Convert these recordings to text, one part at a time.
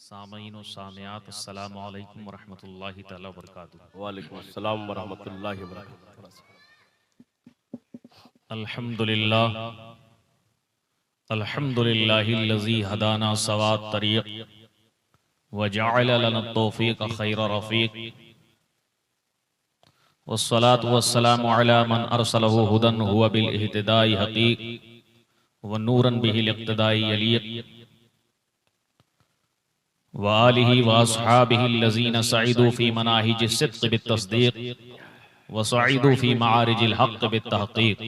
सामीन व सामियात अस्सलामु अलैकुम व रहमतुल्लाहि तआला व बरकातुहू। वालेकुम अस्सलाम व रहमतुल्लाहि व बरकातुहू। अल्हम्दुलिल्लाह अल्हम्दुलिल्लाहिल्लज़ी हदाना सवात तरीक़ व जअल लना तौफ़ीक़ खैर रफ़ीक़ वस्सलातु वस्सलामु अला मन अरसलहु हुदन हुवा बिल इह्तिदाई हक़ीक़ व नूरन बिहिल इक़्तिदाई यलीक़ व आलिहि व अस्हाबिहिल्लज़ीना सईदू फ़ी मनाहिजिस सिद्क़ बित्तस्दीक़ व सईदू फ़ी मआरिजिल हक़्क़ बित्तहक़ीक़।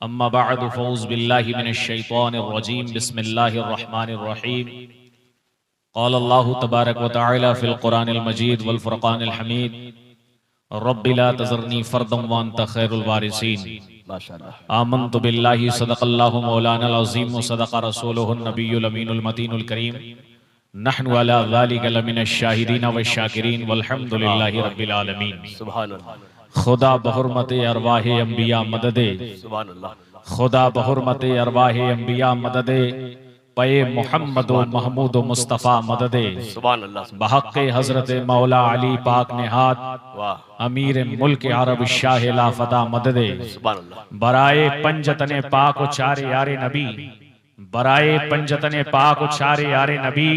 अम्मा बअद फ़ऊज़ बिल्लाहि मिनश शैतानिर रजीम बिस्मिल्लाहिर रहमानिर रहीम। क़ाल अल्लाहु तबारक व तआला फ़िल क़ुरानिल मजीद वल फ़ुरक़ानिल हमीद रब्बि ला तज़रनी फ़र्दन व अंत खैरुल वारिसीन। माशाअल्लाह। आमन्तु बिल्लाहि सदक़ल्लाहु मौलानल अज़ीम व सदक़ रसूलुहुन नबियुल अमीनुल मतीनुल करीम। नहनु अला ज़ालिका लमिनश शाहिदीन व शाकिरीन वल्हम्दुलिल्लाहि रब्बिल आलमीन। सुभान अल्लाह। खुदा बहुरमत अरवाहे अंबिया मददे, सुभान अल्लाह। खुदा बहुरमत अरवाहे अंबिया मददे, पे मोहम्मद महमूद मुस्तफ़ा मददे, सुभान अल्लाह। बहक़्क़े हज़रत मौला अली पाक ने हाथ वाह। अमीर मुल्क अरब शाह लाफता मददे, सुभान अल्लाह। बराए पंजतने पाक उचारे यारे नबी, बराए पंजतने पाक उचारे यारे नबी,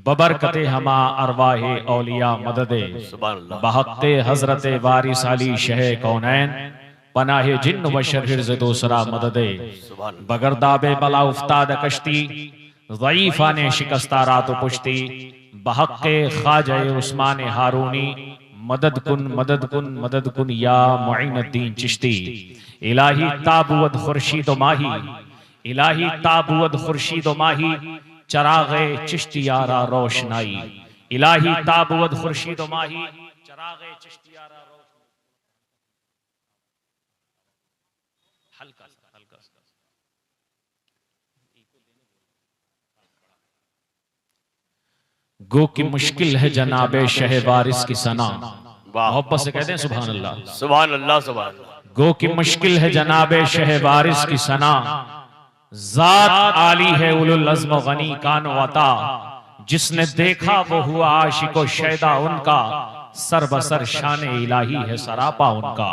बबरकते हमा अरवाहे औलिया मददे, सुभान अल्लाह। बहक़्क़े हज़रत वारिस अली शह कौनैन, पनाहे जिन्न व शर्र से दूसरा मददे, सुभान अल्लाह। बगरदाबे बला उफ्ताद कश्ती, ज़ईफ़ा ने शिकस्ता रात पुश्ती, बहक़्क़े ख्वाजा उस्मान हारूनी, मदद कुन मदद कुन मदद कुन या मुईनुद्दीन चिश्ती। इलाही ताबुवद खुर्शीद माही, इलाही ताबुवद खुर्शीद माही, चराग़े चिश्तियारा रोशनाई। इलाही ताबुवद खुर्शीद माही, चराग़े चिश्तियारा रोशनाई। हल्का सा हल्का सा गो की मुश्किल है जनाबे शह वारिस की सना। मोहब्बत से कहते हैं सुभान अल्लाह। सुभान अल्लाह। सुभान अल्लाह। गो की मुश्किल है जनाबे शह वारिस की सना, जात आली है उलुल अज़्म गनी कान वता। जिसने देखा वो हुआ आशिको शैदा उनका, सर बसर शान इलाही है सरापा उनका,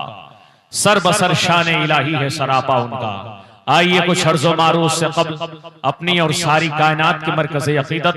सर बसर शान इलाही है सरापा उनका। आइए कुछ अर्ज़ो मारूफ से क़ब्ल अपनी और सारी कायनात के मरकज़े अक़ीदत,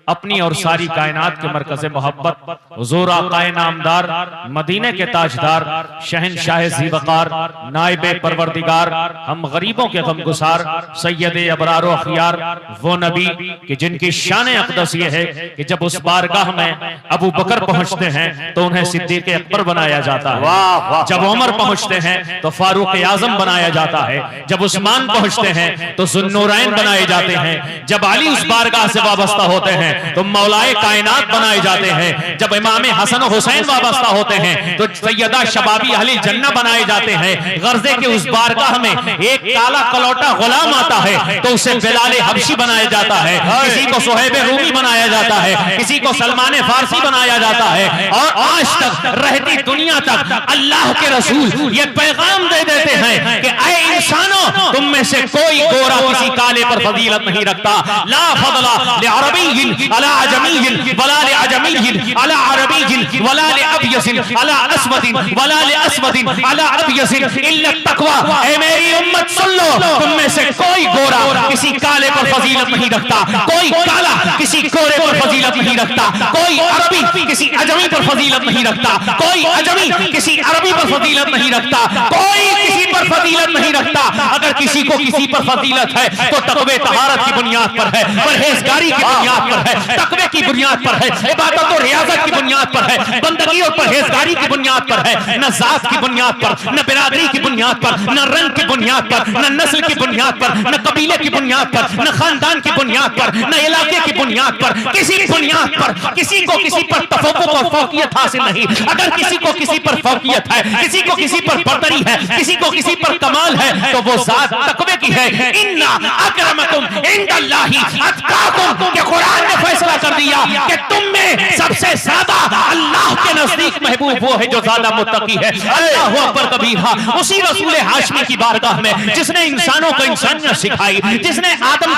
अपनी और सारी कायनात के मरकज़े मोहब्बत, हुज़ूर आक़ाए नामदार, मदीने के ताजदार, शहंशाह ज़ीवक़ार, नाइबे परवरदिगार, हम गरीबों के गमगुसार, सैयदे अबरार व अख़ियार, वो नबी कि जिनकी शान अक़दस ये है कि जब उस बारगाह में अबू बकर पहुँचते हैं तो उन्हें सिद्दीक़ अकबर बनाया जाता है, जब उमर पहुँचते हैं तो फारूक आज़म बनाया जाता है, जब उस्मान पहुंचते हैं तो ज़ुन्नूरैन बनाए जाते हैं, जब अली उस बारगाह से वाबस्ता होते हैं तो मौलाए कायनात बनाए जाते हैं, जब इमाम हसन हुसैन वाबस्ता होते हैं तो सैयदा शबाबी अहले जन्नह बनाए जाते हैं। गर्जे के उस बारगाह में एक काला कलौटा गुलाम आता है तो उसे बिलाल हबशी बनाया जाता है, किसी को सुहैब रूमी बनाया जाता है, किसी को सलमान फारसी बनाया जाता है। और आज तक रहती दुनिया तक अल्लाह के रसूल ये पैगाम दे देते हैं कि ऐ इंसानों, तुम में से कोई गोरा किसी काले पर फजीलत नहीं रखता। ला फदला लिअरबिय्यिन अला अजमिय्यिन वला लिअजमिय्यिन अला अरबिय्यिन वला लिअबयसिन अला अस्वदिन वला लिअस्वदिन अला अबयसिन इल्ला तक़वा। ऐ मेरी उम्मत सुन लो, तुम में से कोई गोरा किसी काले पर फजीलत नहीं रखता, कोई काला किसी गोरे पर फजीलत नहीं रखता, कोई अरबी किसी अजमी पर फजीलत नहीं रखता, कोई अजमी किसी अरबी पर फजीलत नहीं रखता, कोई किसी पर फजीलत नहीं रखता। अगर किसी को किसी पर फजीलत है तो तक़वे तहारत की बुनियाद पर है, परहेज़गारी की बुनियाद पर है, तक़वे की बुनियाद पर है, इबादत और रियाज़त की बुनियाद पर है, बंदगी और परहेज़गारी की बुनियाद पर है, न ज़ात की बुनियाद पर, न बिरादरी की बुनियाद पर, न रंग की बुनियाद पर, न नस्ल की बुनियाद पर, न कबीले की बुनियाद पर, न खानदान की बुनियाद पर, न इलाके की बुनियाद पर, किसी बुनियाद पर किसी को किसी पर तफव्वुक़ और फौक़ियत हासिल नहीं। अगर किसी को किसी पर फौक़ियत है, किसी को किसी पर बर्तरी है, किसी को किसी पर कमाल है तो वो ज़ात तक़वे की है। इन्ना अक्रमकुम इंदल्लाहि अत्क़ाकुम, के कुरान ने फैसला कर दिया कि तुम में सबसे ज्यादा अल्लाह के नजदीक महबूब वो है जो ज्यादा मुत्तकी है। अल्लाहु अकबर कबीरा। उसी रसूल हाशमी की बारगाह में जिसने इंसानों को इंसानियत सिखाई, जिसने आदमी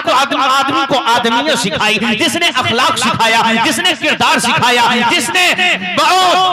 को आदमियत सिखाई, जिसने अखलाक सिखाया, जिसने किरदार सिखाया, जिसने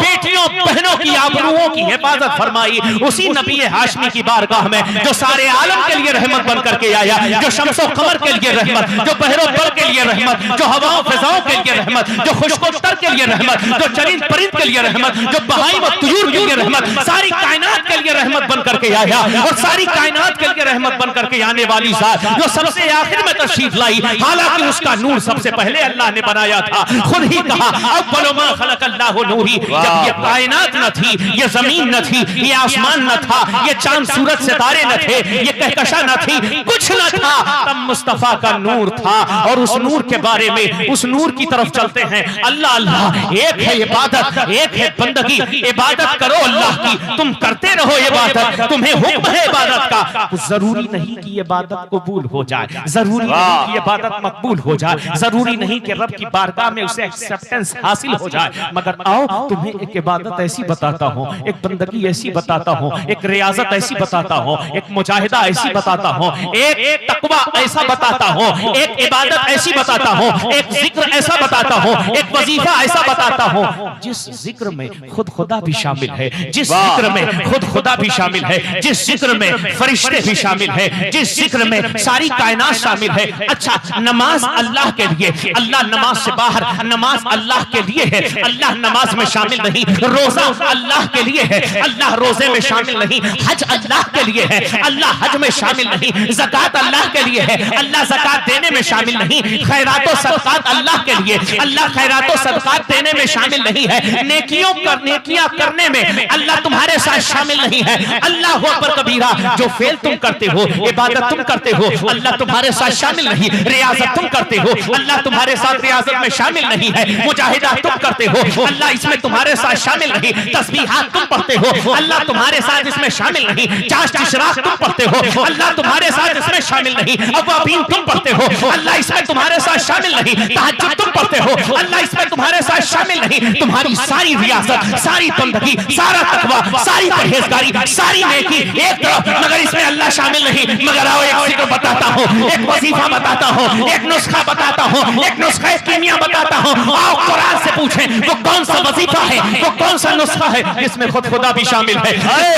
बेटियों बहनों की आबरूओं की हिफाजत फरमाई, उसी नबी हाशमी की बारगाह में जो सारे आलम के लिए रहमत बन करके आया, जो शम्सो कमर के लिए रहमत, जो बहरो बर के लिए रहमत, जो हवाओं फिजाओं के लिए रहमत, जो खुशकोतर के लिए रहमत, जो चरिंद परिंद के लिए रहमत, जो बहाई व तुयूर के लिए रहमत, सारी कायनात के लिए रहमत बन करके आया। और सारी कायनात के लिए रहमत बन करके आने वाली जात जो सबसे आखिर में तशरीफ लाई, हालांकि उसका नूर सबसे पहले अल्लाह ने बनाया था। खुद ही कहा अव्वलु मा खलक़ल्लाहु नूरी। जब ये कायनात न थी, ये जमीन न थी, ये आसमान न था, ये चांद सूरज सितारे न थे, ये कहकशा न थी, कुछ न था, तब मुस्तफा का नूर था। और उस नूर के बारे में, उस नूर की तरफ चलते हैं। अल्लाह अल्लाह एक है इबादत, एक है बंदगी। इबादत करो अल्लाह की, तुम करते रहो इबादत, तुम्हें हुक्म है इबादत का। जरूरी नहीं कि इबादत कबूल हो जाए, जरूरी नहीं कि इबादत मकबूल हो जाए, जरूरी नहीं कि रब की बारगाह में उसे एक्सेप्टेंस हासिल हो जाए। मगर आओ तुम्हें एक इबादत ऐसी बताता हूँ, एक बंदगी ऐसी बताता हूँ, एक रियाजत ऐसी बताता हूँ, एक मुजाहिदा ऐसी बताता हूँ, एक तकवा ऐसा बताता हूँ, एक इबादत ऐसी बताता हूँ, एक जिक्र ऐसा बताता हूँ, एक वजीफा ऐसा बताता हूँ जिस जिक्र में खुद खुदा भी शामिल है, जिस जिक्र में खुद खुदा भी शामिल है, जिस जिक्र में फरिश्ते भी शामिल है, जिस जिक्र में सारी कायनात शामिल है। अच्छा, नमाज अल्लाह के लिए, अल्लाह नमाज से बाहर, नमाज अल्लाह के लिए है, अल्लाह नमाज में शामिल नहीं। रोजा अल्लाह के लिए है, अल्लाह रोजे में शामिल नहीं। हज अल्लाह के लिए है, अल्लाह हज में शामिल नहीं। ज़कात अल्लाह के लिए है, अल्लाह ज़कात देने में शामिल नहीं। खैरात और सदकात अल्लाह के लिए, अल्लाह खैरात और सदकात देने में शामिल नहीं है। नेकियां करने में अल्लाह तुम्हारे साथ शामिल नहीं है। अल्लाह अकबर कबीरा। जो फेल तुम करते हो, इबादत तुम करते हो, अल्लाह तुम्हारे साथ शामिल नहीं। रियाजत तुम करते हो, अल्लाह तुम्हारे साथ रियाजत में शामिल नहीं है। मुजाहिदा तुम करते हो, अल्लाह इसमें तुम्हारे साथ शामिल नहीं। तस्बीहात तुम पढ़ते हो, अल्लाह तुम्हारे साथ इसमें शामिल नहीं। चाश इशराक तुम पढ़ते हो, अल्लाह तुम्हारे साथ इसमें शामिल नहीं। अवाबीन तुम पढ़ते हो, अल्लाह इसमें तुम्हारे साथ शामिल नहीं। तहज्जुद तुम पढ़ते हो, अल्लाह इसमें तुम्हारे साथ शामिल नहीं। तुम्हारी सारी रियासत, सारी बंदगी, सारा तकवा, सारी परहेजगारी, सारी नेकी एक तरफ, मगर इसमें अल्लाह शामिल नहीं। मगर आओ एक जिक्र बताता हूँ, एक वजीफा बताता हूँ, एक नुस्खा बताता हूँ, एक नुस्खा कीमिया बताता हूँ। आओ कुरान से पूछें वो कौन सा वजीफा है, वो कौन सा नुस्खा है जिसमें खुद खुदा भी शामिल है,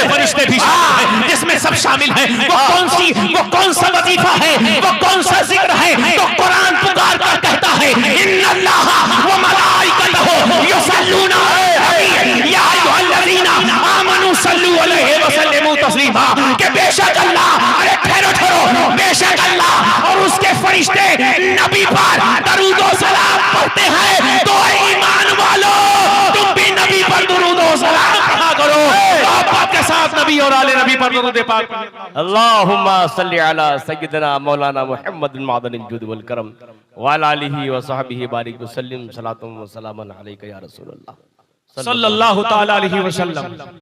फरिश्ते भी शामिल है, जिसमें सब शामिल है। वो कौन सा वजीफा है, वो कौन सा जिक्र है। तो कुरान पुकार कर कहता है इन्नल्लाह व मलाइकतहु युसल्लूना या अय्युहल्लज़ीना आमनू सल्लू अलैहि व सल्लिमू तस्लीमा। कि बेशक अल्लाह, अरे ठहरो, बेशक अल्लाह और उसके फरिश्ते नबी पर दरूद व सलाम पढ़ते हैं। तो ईमान वालों, तुम भी नबी पर दरूद व सलाम पढ़ा करो। मोहब्बत के साथ नबी और आले नबी पर दरूद पाक। अल्लाहुम्मा सल्ली अला सय्यिदना मौलाना मुहम्मद मादनिल जुद वल करम व अला आलिहि व सहबिहि बारिक व सल्लिम सलातुम व सलामन अलैका या रसूलल्लाह सल्लल्लाहु तआला अलैहि वसल्लम।